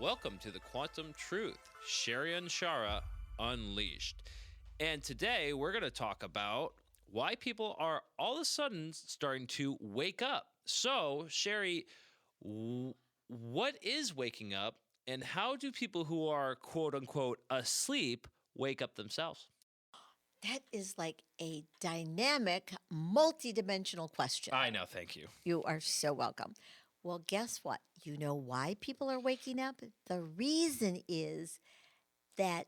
Welcome to the Quantum Truth, Sherry and Anshara Unleashed. And today we're going to talk about why people are all of a sudden starting to wake up. So, Sherry, what is waking up, and how do people who are quote unquote asleep wake up themselves? That is like a dynamic, multidimensional question. I know, thank you. You are so welcome. Well, guess what? You know why people are waking up? The reason is that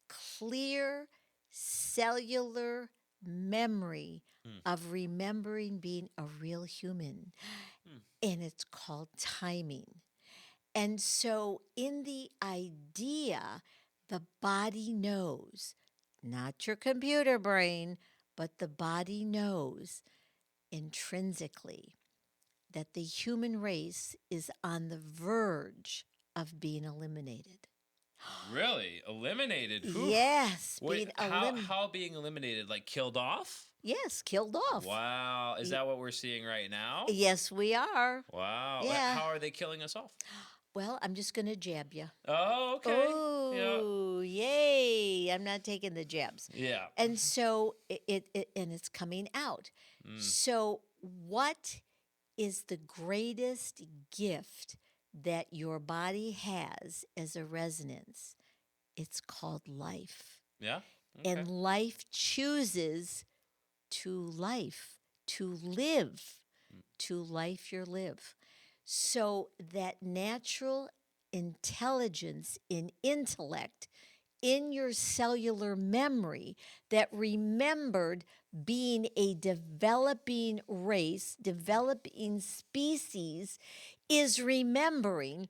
clear cellular memory Mm. of remembering being a real human. And it's called timing. And so, in the idea, the body knows, not your computer brain, but the body knows intrinsically that the human race is on the verge of being eliminated. Really? Eliminated? Whew. Yes, Wait, being how being eliminated? Like killed off? Yes, killed off. Wow. Is Y- that what we're seeing right now? Yes, we are. Wow. Yeah. How are they killing us off? Well, I'm just going to jab you. Oh, okay. Yeah. Oh, yay. I'm not taking the jabs. Yeah. And so and it's coming out. Mm. So what is the greatest gift that your body has as a resonance? It's called life. Yeah. Okay. And life chooses to live, to life your live. So that natural intelligence in intellect in your cellular memory that remembered being a developing race, developing species, is remembering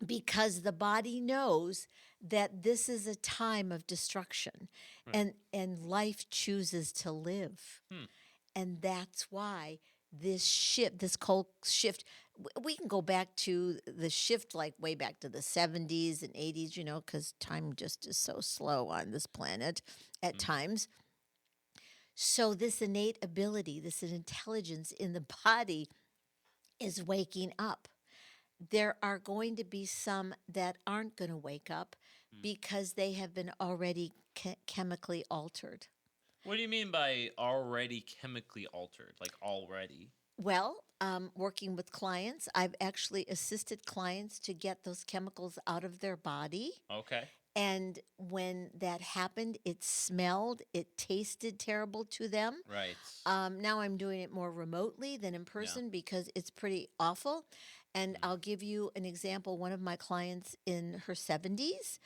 because the body knows that this is a time of destruction. Right. And life chooses to live. Hmm. And that's why this shift, this cold shift, we can go back to the shift like way back to the 70s and 80s, because time just is so slow on this planet at times. So this innate ability, this intelligence in the body is waking up. There are going to be some that aren't going to wake up because they have been already chemically altered. What do you mean by already chemically altered? Like already? Well, working with clients, I've actually assisted clients to get those chemicals out of their body. Okay. And when that happened, it smelled, it tasted terrible to them. Right. Now I'm doing it more remotely than in person because it's pretty awful. And I'll give you an example. One of my clients in her 70s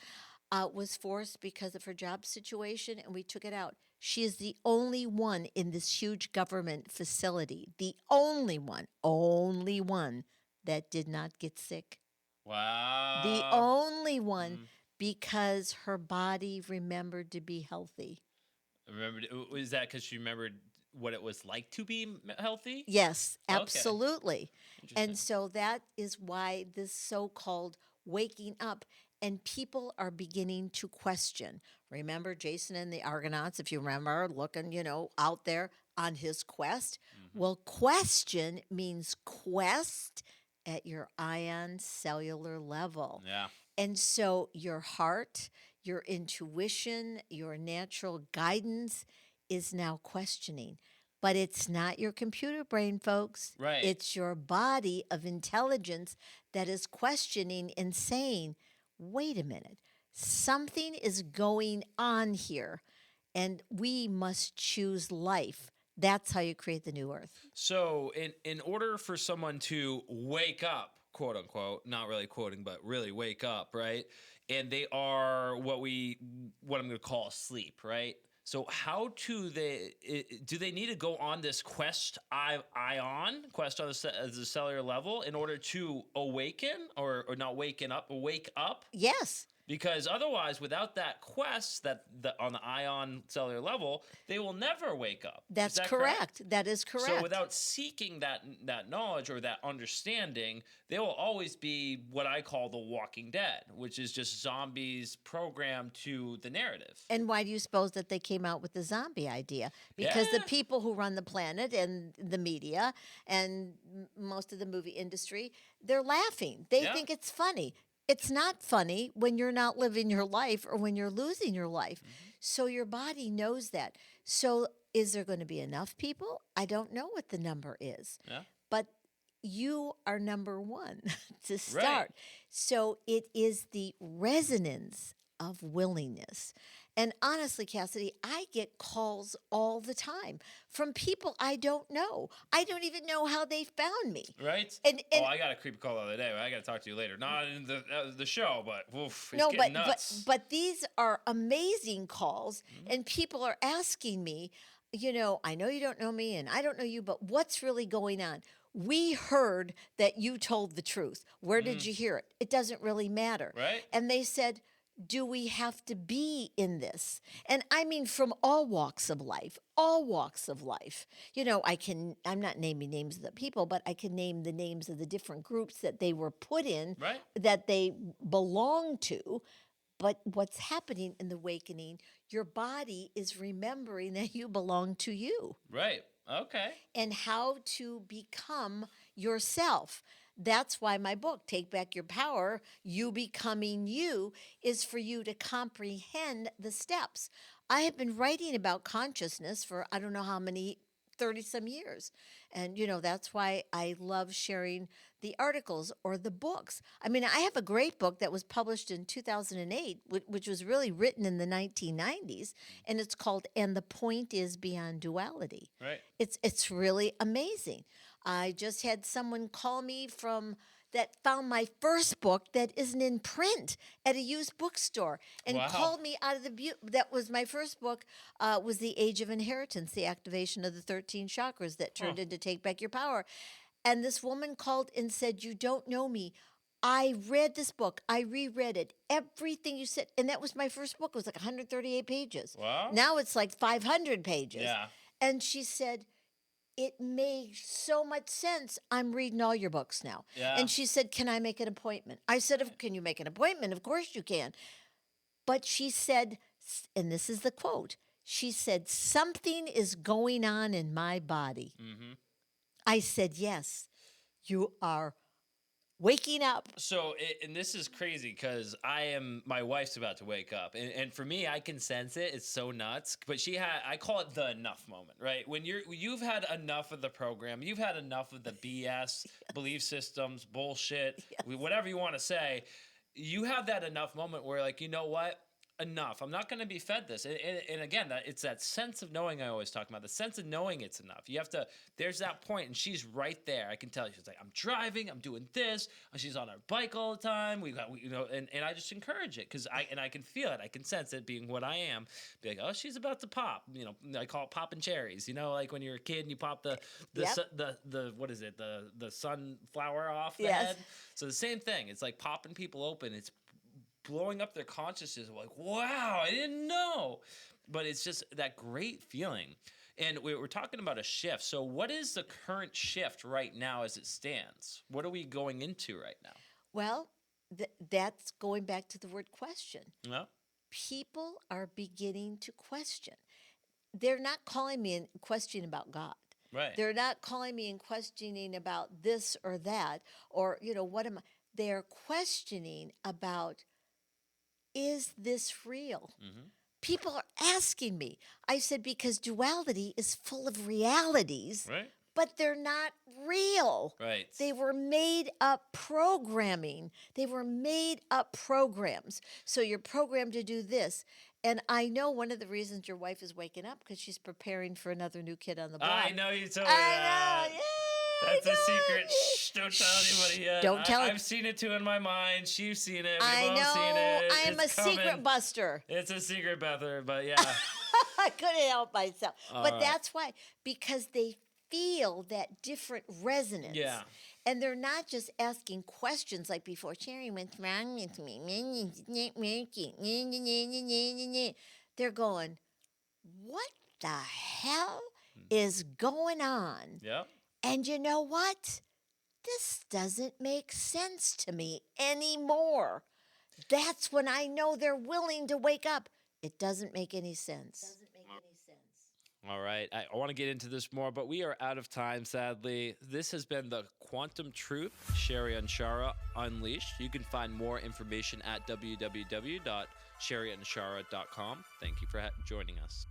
was forced because of her job situation, and we took it out. She is the only one in this huge government facility, the only one that did not get sick. Wow. The only one because her body remembered to be healthy. Remembered? Was that because she remembered what it was like to be healthy? Yes, Okay. absolutely. Interesting. And so that is why this so-called waking up, and people are beginning to question. Remember Jason and the Argonauts, if you remember, looking, out there on his quest? Well, question means quest at your ion cellular level. Yeah. And so your heart, your intuition, your natural guidance is now questioning. But it's not your computer brain, folks. Right. It's your body of intelligence that is questioning and saying, wait a minute, something is going on here, and we must choose life. That's how you create the new earth. So in order for someone to wake up, quote unquote, not really quoting, but really wake up, right? And they are what I'm going to call asleep, right? So how do they need to go on this quest on the cellular level in order to awaken or not waken up, wake up? Yes. Because otherwise, without that quest on the ion cellular level, they will never wake up. That's Is that correct. That is correct. So without seeking that knowledge or that understanding, they will always be what I call the Walking Dead, which is just zombies programmed to the narrative. And why do you suppose that they came out with the zombie idea? Because the people who run the planet and the media and most of the movie industry, they're laughing. They think it's funny. It's not funny when you're not living your life or when you're losing your life. So your body knows that. So is there going to be enough people? I don't know what the number is. Yeah. But you are number one to Right. start. So it is the resonance of willingness. And honestly, Cassidy, I get calls all the time from people I don't know. I don't even know how they found me. Right? And I got a creepy call the other day. I got to talk to you later. Not in the show, but oof, it's no, getting but nuts. but these are amazing calls, Mhm. and people are asking me, I know you don't know me, and I don't know you, but what's really going on? We heard that you told the truth. Where did Mm. you hear it? It doesn't really matter. Right? And they said, do we have to be in this? And I mean, from all walks of life, all walks of life. I'm not naming names of the people, but I can name the names of the different groups that they were put in, Right? that they belong to. But what's happening in the awakening, your body is remembering that you belong to you Right. Okay. and how to become yourself. That's why my book, Take Back Your Power, You Becoming You, is for you to comprehend the steps. I have been writing about consciousness for I don't know how many 30 some years. And, that's why I love sharing the articles or the books. I mean, I have a great book that was published in 2008, which was really written in the 1990s, and it's called And the Point Is Beyond Duality. Right. It's really amazing. I just had someone call me from that found my first book that isn't in print at a used bookstore and Wow. called me out of the that was my first book, was The Age of Inheritance, the activation of the 13 chakras that turned into Take Back Your Power. And this woman called and said, you don't know me. I read this book. I reread it. Everything you said. And that was my first book. It was like 138 pages. Wow. Now it's like 500 pages. Yeah. And she said, it made so much sense. I'm reading all your books now. Yeah. And she said, can I make an appointment? I said, can you make an appointment? Of course you can. But she said, and this is the quote, she said, something is going on in my body. Mm-hmm. I said, yes, you are waking up. So, and this is crazy because my wife's about to wake up. And for me, I can sense it. It's so nuts. But I call it the enough moment, right? When you've had enough of the program, you've had enough of the BS, belief systems, bullshit, whatever you want to say. You have that enough moment where, like, you know what? Enough. I'm not going to be fed this. And again, it's that sense of knowing I always talk about, the sense of knowing it's enough. You have to, there's that point, and she's right there. I can tell. She's like, I'm driving, I'm doing this. And she's on her bike all the time. And I just encourage it because I can feel it. I can sense it being what I am. Be like, oh, she's about to pop. I call it popping cherries. Like when you're a kid and you pop the what is it? The sunflower off the head. So the same thing. It's like popping people open. It's blowing up their consciousness, like, wow, I didn't know. But it's just that great feeling. And we're talking about a shift. So what is the current shift right now as it stands? What are we going into right now? Well, that's going back to the word question. No? People are beginning to question. They're not calling me and questioning about God. Right. They're not calling me and questioning about this or that, or, what am I? They're questioning about, is this real? Mm-hmm. People are asking me. I said, because duality is full of realities, Right. but they're not real. Right. They were made up programming. They were made up programs. So you're programmed to do this. And I know one of the reasons your wife is waking up because she's preparing for another new kid on the block. I know you told me that. I know. Yeah. That's a secret. Shh, don't tell anybody yet. Don't tell it. I've seen it too in my mind. She's seen it. We've I all know. seen it. I'm a secret buster. It's a secret buster, but yeah. I couldn't help myself. All but right. that's why, because they feel that different resonance. Yeah. And they're not just asking questions like before, Sherry, what's wrong with me? They're going, what the hell is going on? Yep. And you know what? This doesn't make sense to me anymore. That's when I know they're willing to wake up. It doesn't make any sense. All right. I want to get into this more, but we are out of time, sadly. This has been the Quantum Truth, Sherry Anshara Unleashed. You can find more information at www.sherryanshara.com. Thank you for joining us.